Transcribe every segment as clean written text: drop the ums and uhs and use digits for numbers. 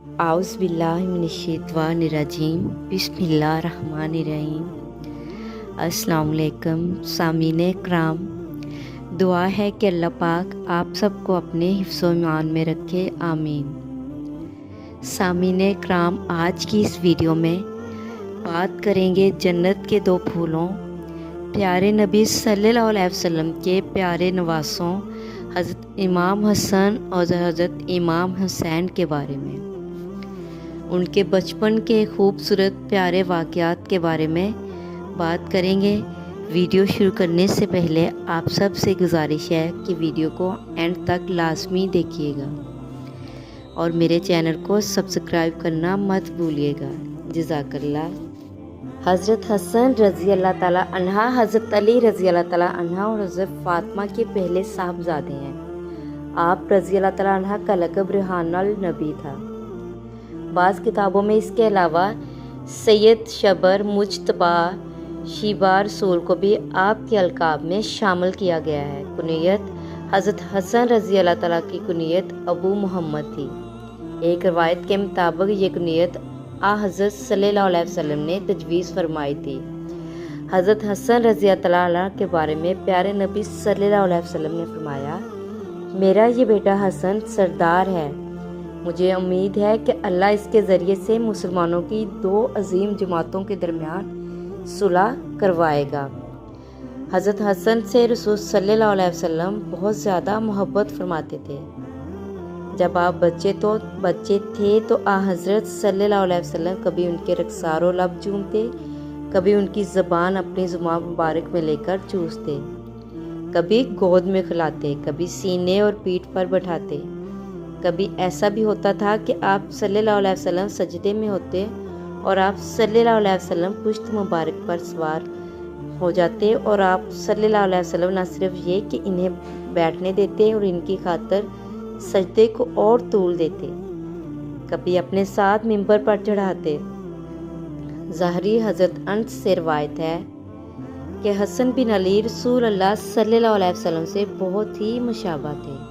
आउज़ बिल्लाहि मिनश्शैतानिर्रजीम बिस्मिल्लाहिर्रहमानिर्रहीम। अस्सलाम वालेकुम सामीने कराम। दुआ है कि अल्लाह पाक आप सबको अपने हिफ्ज़ व ईमान में रखे, आमीन। सामीने कराम, आज की इस वीडियो में बात करेंगे जन्नत के दो फूलों, प्यारे नबी सल्लल्लाहु अलैहि वसल्लम के प्यारे नवासों हज़रत इमाम हसन और हज़रत इमाम हुसैन के बारे में। उनके बचपन के खूबसूरत प्यारे वाक़यात के बारे में बात करेंगे। वीडियो शुरू करने से पहले आप सब से गुजारिश है कि वीडियो को एंड तक लाजमी देखिएगा और मेरे चैनल को सब्सक्राइब करना मत भूलिएगा। जज़ाकल्लाह। हज़रत हसन रज़ी अल्लाह ताला अन्हा, हज़रत अली रज़ी अल्लाह ताला अन्हा और हज़रत फ़ातिमा के पहले साहबजादे हैं। आप रज़ी अल्लाह ताला अन्हा का लक़ब रेहानुल नबी था। बाज़ किताबों में इसके अलावा सैयद, शबर, मुज्तबा, शीबा रसूल को भी आपके अलकाब में शामिल किया गया है। कुनियत हज़रत हसन रज़ी अल्लाह ताला की कुनियत अबू मोहम्मद थी। एक रवायत के मुताबिक ये कुनियत हज़रत सल्लल्लाहु अलैहि वसल्लम ने तजवीज़ फरमाई थी। हज़रत हसन रज़ी अल्लाह ताला के बारे में प्यारे नबी सल्लल्लाहु अलैहि वसल्लम ने फरमाया, मेरा ये बेटा हसन सरदार है। मुझे उम्मीद है कि अल्लाह इसके ज़रिए से मुसलमानों की दो अजीम जमातों के दरमियान सुलह करवाएगा। हज़रत हसन से रसूल सल्लल्लाहु अलैहि वसल्लम बहुत ज़्यादा मोहब्बत फरमाते थे। जब आप बच्चे थे तो हज़रत सल्लल्लाहु अलैहि वसल्लम कभी उनके रखसारों लब चूमते, कभी उनकी ज़बान अपनी ज़ुबान मुबारक में लेकर चूसते, कभी गोद में खिलाते, कभी सीने और पीठ पर बैठाते। कभी ऐसा भी होता था कि आप सल्लल्लाहु अलैहि वसल्लम सजदे में होते और आप सल्लल्लाहु अलैहि वसल्लम पुश्त मुबारक पर सवार हो जाते और आप सल्लल्लाहु अलैहि वसल्लम न सिर्फ ये कि इन्हें बैठने देते और इनकी खातिर सजदे को और तूल देते, कभी अपने साथ मिंबर पर चढ़ाते। ज़ाहरी हज़रत अनस से रवायत है कि हसन बिन अली रसूल अल्लाह सल्लल्लाहु अलैहि वसल्लम से बहुत ही मुशाबा थे।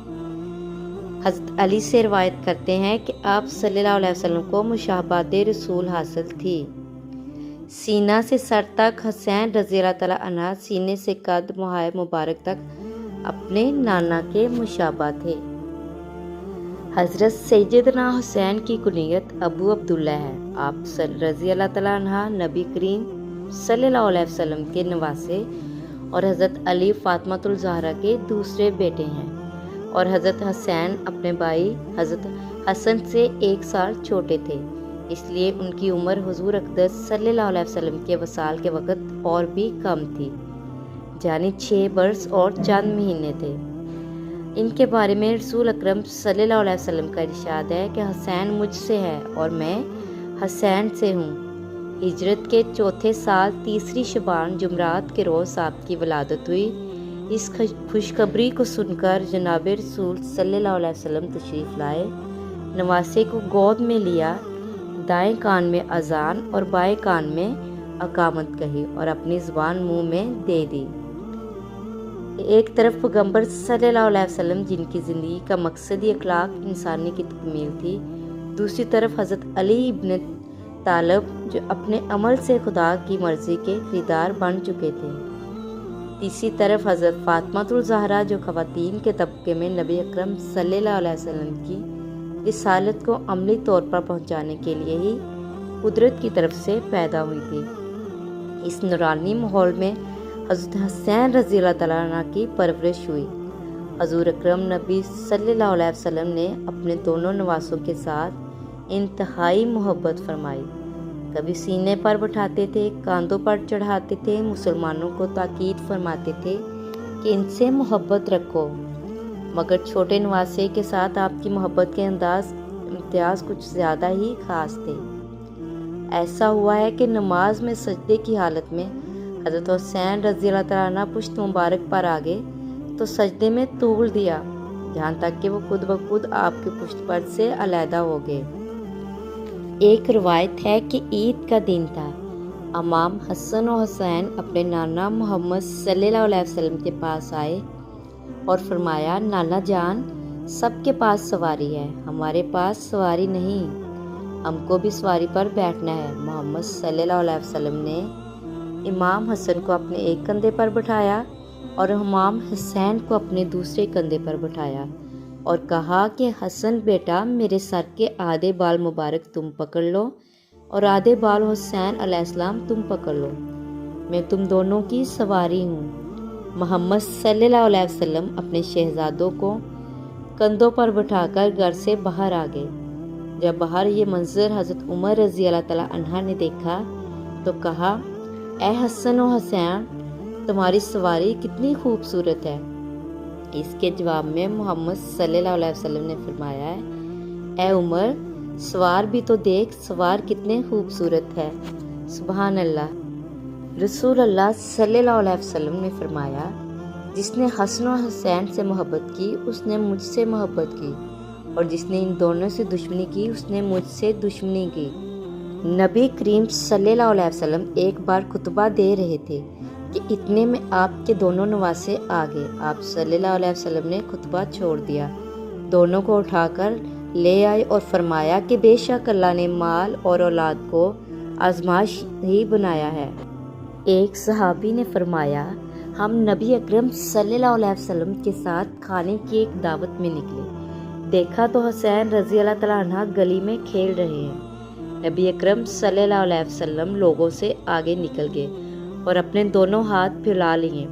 हज़रत अली से रवायत करते हैं कि आप सल्लल्लाहु अलैहि वसल्लम को मुशाबहत रसूल हासिल थी। सीना से सर तक हुसैन रज़ी अल्लाह ताला अन्हा सीने से कद मुहाय मुबारक तक अपने नाना के मुशाबा थे। हज़रत सैयदना हुसैन की कुनियत अबू अब्दुल्ला है। आप रज़ी अल्लाह ताला अन्हा नबी करीम सल्लल्लाहु अलैहि वसल्लम के नवासे और हज़रत अली फ़ातिमातुल ज़हरा के दूसरे बेटे हैं और हज़रत हुसैन अपने भाई हज़रत हसन से 1 साल छोटे थे, इसलिए उनकी उम्र हुज़ूर अक़दस सल्लल्लाहु अलैहि वसल्लम के वसाल के वक़्त और भी कम थी, यानी 6 बरस और चंद महीने थे। इनके बारे में रसूल अकरम सल्लल्लाहु अलैहि वसल्लम का इरशाद है कि हुसैन मुझसे है और मैं हुसैन से हूँ। हिजरत के चौथे साल 3 शबान जुमरात के रोज़ आपकी वलादत हुई। इस खुशखबरी को सुनकर जनाब रसूल सल्लल्लाहु अलैहि वसल्लम तशरीफ़ लाए, नवासे को गोद में लिया, दाएं कान में अजान और बाएं कान में अकामत कही और अपनी ज़ुबान मुंह में दे दी। एक तरफ पैगंबर सल्लल्लाहु अलैहि वसल्लम जिनकी ज़िंदगी का मकसद ही अखलाक इंसानी की तकमील थी, दूसरी तरफ हज़रत अली इब्न तालिब जो अपने अमल से खुदा की मर्ज़ी के खरीदार बन चुके थे। तीसरी तरफ हज़रत फ़ातिमातुल ज़हरा जो ख़वातीन के तबके में नबी अकरम सल्लल्लाहु अलैहि वसल्लम की रिसालत को अमली तौर पर पहुंचाने के लिए ही कुदरत की तरफ से पैदा हुई थी। इस नूरानी माहौल में हज़रत हुसैन रज़ी अल्लाह ताला अन्हु की परवरिश हुई। हज़ूर अकरम नबी सल्लल्लाहु अलैहि वसल्लम ने अपने दोनों नवासों के साथ इंतहाई मोहब्बत फरमाई। कभी सीने पर बैठाते थे, कांधों पर चढ़ाते थे, मुसलमानों को ताकीद फरमाते थे कि इनसे मोहब्बत रखो। मगर छोटे नवासे के साथ आपकी मोहब्बत के इम्तियाज़ कुछ ज़्यादा ही ख़ास थे। ऐसा हुआ है कि नमाज में सजदे की हालत में हज़रत हुसैन रज़ी अल्लाह ताला अन्हु पुश्त मुबारक पर आ गए तो सजदे में तूल दिया, यहाँ तक कि वो खुद ब खुद आपके पुश्त पर से अलहदा हो गए। एक रवायत है कि ईद का दिन था। इमाम हसन और हुसैन अपने नाना मोहम्मद सल्लल्लाहु अलैहि वसल्लम के पास आए और फरमाया, नाना जान, सबके पास सवारी है, हमारे पास सवारी नहीं। ہم کو بھی سواری پر بیٹھنا ہے۔ محمد صلی اللہ علیہ وسلم نے امام حسن کو اپنے ایک کندھے پر بٹھایا اور امام حسین کو اپنے دوسرے کندھے پر بٹھایا اور کہا کہ حسن بیٹا، میرے سر کے آدھے بال مبارک تم پکڑ لو اور آدھے بال حسین علیہ السلام تم پکڑ لو، میں تم دونوں کی سواری ہوں۔ محمد صلی اللہ علیہ وسلم اپنے شہزادوں کو کندھوں پر بٹھا کر گھر سے باہر آ گئے۔ جب باہر یہ منظر حضرت عمر رضی اللہ تعالیٰ عنہ نے دیکھا تو کہا، اے حسن و حسین، تمہاری سواری کتنی خوبصورت ہے۔ اس کے جواب میں محمد صلی اللہ علیہ وسلم نے فرمایا ہے، اے عمر، سوار بھی تو دیکھ، سوار کتنے خوبصورت ہے۔ سبحان اللہ۔ رسول اللہ صلی اللہ علیہ وسلم نے فرمایا، جس نے حسن و حسین سے محبت کی اس نے مجھ سے محبت کی، اور جس نے ان دونوں سے دشمنی کی اس نے مجھ سے دشمنی کی۔ نبی کریم صلی اللہ علیہ وسلم ایک بار خطبہ دے رہے تھے کہ اتنے میں آپ کے دونوں نواسے آ گئے۔ آپ صلی اللہ علیہ وسلم نے خطبہ چھوڑ دیا، دونوں کو اٹھا کر لے آئے اور فرمایا کہ بے شک اللہ نے مال اور اولاد کو آزمائش ہی بنایا ہے۔ ایک صحابی نے فرمایا، ہم نبی اکرم صلی اللہ علیہ وسلم کے ساتھ کھانے کی ایک دعوت میں نکلے، دیکھا تو حسین رضی اللہ تعالیٰ عنہ گلی میں کھیل رہے ہیں۔ نبی اکرم صلی اللہ علیہ وسلم لوگوں سے آگے نکل گئے اور اپنے دونوں ہاتھ پھیلا لیے۔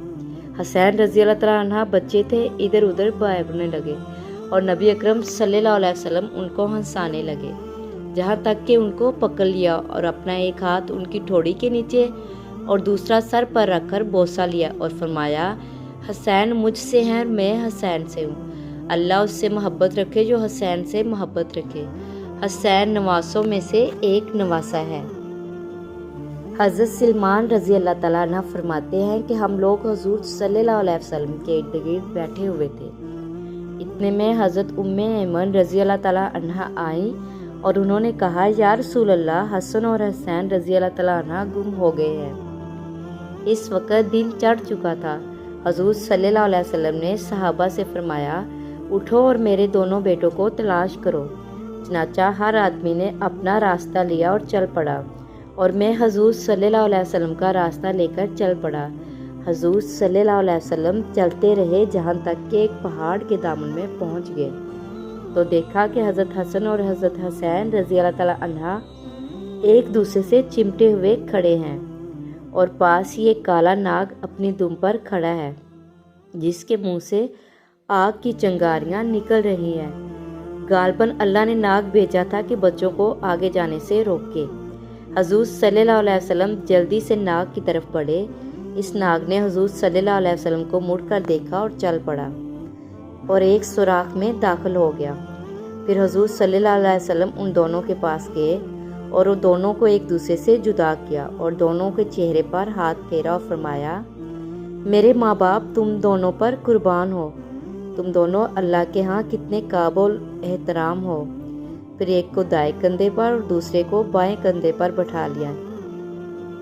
حسین رضی اللہ تعالیٰ عنہ بچے تھے، ادھر ادھر بھاگنے لگے اور نبی اکرم صلی اللہ علیہ وسلم ان کو ہنسانے لگے، جہاں تک کہ ان کو پکڑ لیا اور اپنا ایک ہاتھ ان کی ٹھوڑی کے نیچے اور دوسرا سر پر رکھ کر بوسہ لیا اور فرمایا، حسین مجھ سے ہیں، میں حسین سے ہوں، اللہ اس سے محبت رکھے جو حسین سے محبت رکھے۔ حسین نواسوں میں سے ایک نواسہ ہے۔ حضرت سلمان رضی اللہ تعالیٰ عنہ فرماتے ہیں کہ ہم لوگ حضور صلی اللہ علیہ وسلم کے ارد گرد بیٹھے ہوئے تھے، اتنے میں حضرت ام ایمن رضی اللہ تعالیٰ عنہ آئیں اور انہوں نے کہا، یا رسول اللہ، حسن اور حسین رضی اللہ تعالیٰ عنہ گم ہو گئے ہیں۔ اس وقت دن چڑھ چکا تھا۔ حضور صلی اللہ علیہ وسلم نے صحابہ سے فرمایا، اٹھو اور میرے دونوں بیٹوں کو تلاش کرو۔ چنانچہ ہر آدمی نے اپنا راستہ لیا اور چل پڑا، اور میں حضور صلی اللہ علیہ وسلم کا راستہ لے کر چل پڑا۔ حضور صلی اللہ علیہ وسلم چلتے رہے جہاں تک کہ ایک پہاڑ کے دامن میں پہنچ گئے تو دیکھا کہ حضرت حسن اور حضرت حسین رضی اللہ تعالیٰ عنہ ایک دوسرے سے چمٹے ہوئے کھڑے ہیں، اور پاس ہی ایک کالا ناگ اپنی دم پر کھڑا ہے جس کے منہ سے آگ کی چنگاریاں نکل رہی ہیں۔ غالباً اللہ نے ناگ بھیجا تھا کہ بچوں کو آگے جانے سے روکے۔ حضور صلی اللہ علیہ وسلم جلدی سے ناگ کی طرف بڑھے۔ اس ناگ نے حضور صلی اللہ علیہ وسلم کو مڑ کر دیکھا اور چل پڑا اور ایک سوراخ میں داخل ہو گیا۔ پھر حضور صلی اللہ علیہ وسلم ان دونوں کے پاس گئے اور وہ دونوں کو ایک دوسرے سے جدا کیا اور دونوں کے چہرے پر ہاتھ پھیرا اور فرمایا، میرے ماں باپ تم دونوں پر قربان ہو، تم دونوں اللہ کے ہاں کتنے قابل احترام ہو۔ پھر ایک کو دائیں کندھے پر اور دوسرے کو بائیں کندھے پر بٹھا لیا۔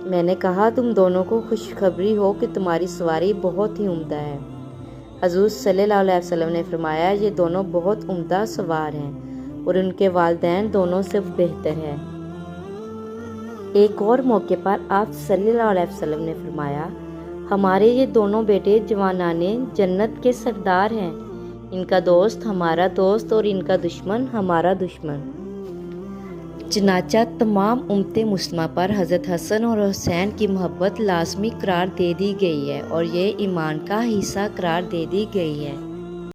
میں نے کہا، تم دونوں کو خوشخبری ہو کہ تمہاری سواری بہت ہی عمدہ ہے۔ حضور صلی اللہ علیہ وسلم نے فرمایا، یہ دونوں بہت عمدہ سوار ہیں اور ان کے والدین دونوں سے بہتر ہیں۔ ایک اور موقع پر آپ صلی اللہ علیہ وسلم نے فرمایا، ہمارے یہ دونوں بیٹے جوانان جنت کے سردار ہیں، ان کا دوست ہمارا دوست اور ان کا دشمن ہمارا دشمن۔ چنانچہ تمام امت مسلمہ پر حضرت حسن اور حسین کی محبت لازمی قرار دے دی گئی ہے اور یہ ایمان کا حصہ قرار دے دی گئی ہے۔